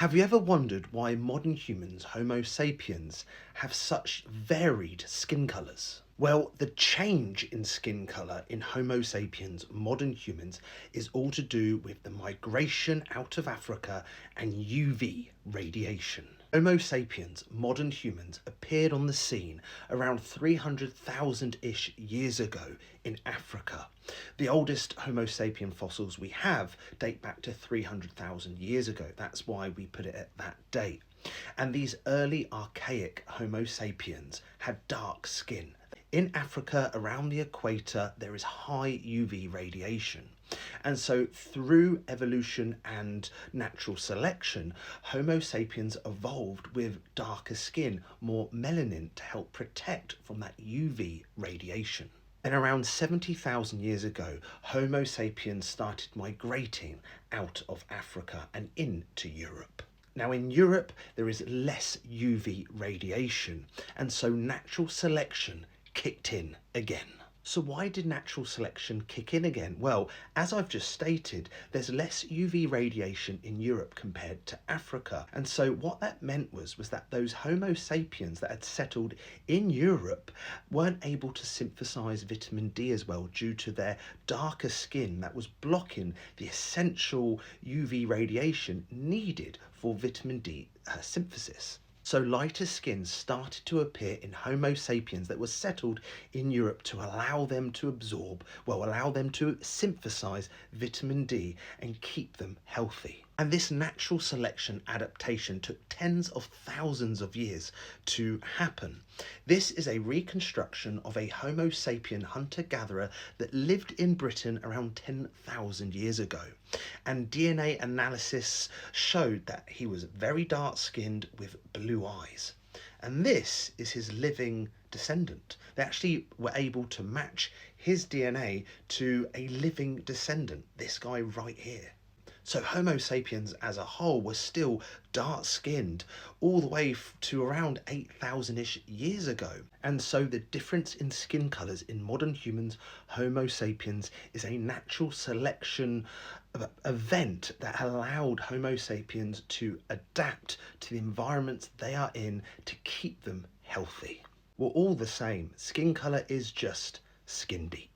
Have you ever wondered why modern humans, Homo sapiens, have such varied skin colours? Well, the change in skin colour in Homo sapiens, modern humans, is all to do with the migration out of Africa and UV radiation. Homo sapiens, modern humans, appeared on the scene around 300,000-ish years ago in Africa. The oldest Homo sapien fossils we have date back to 300,000 years ago. That's why we put it at that date. And these early archaic Homo sapiens had dark skin. In Africa, around the equator, there is high UV radiation. And so through evolution and natural selection, Homo sapiens evolved with darker skin, more melanin to help protect from that UV radiation. And around 70,000 years ago, Homo sapiens started migrating out of Africa and into Europe. Now in Europe, there is less UV radiation, and so natural selection kicked in again. So why did natural selection kick in again? Well, as I've just stated, there's less UV radiation in Europe compared to Africa. And so what that meant was that those Homo sapiens that had settled in Europe weren't able to synthesize vitamin D as well due to their darker skin that was blocking the essential UV radiation needed for vitamin D synthesis. So lighter skin started to appear in Homo sapiens that was settled in Europe to allow them to absorb, allow them to synthesize vitamin D and keep them healthy. And this natural selection adaptation took tens of thousands of years to happen. This is a reconstruction of a Homo sapien hunter-gatherer that lived in Britain around 10,000 years ago. And DNA analysis showed that he was very dark-skinned with blue eyes. And this is his living descendant. They actually were able to match his DNA to a living descendant, this guy right here. So Homo sapiens as a whole was still dark-skinned all the way to around 8,000-ish years ago. And so the difference in skin colours in modern humans, Homo sapiens, is a natural selection event that allowed Homo sapiens to adapt to the environments they are in to keep them healthy. Well, all the same, skin colour is just skin deep.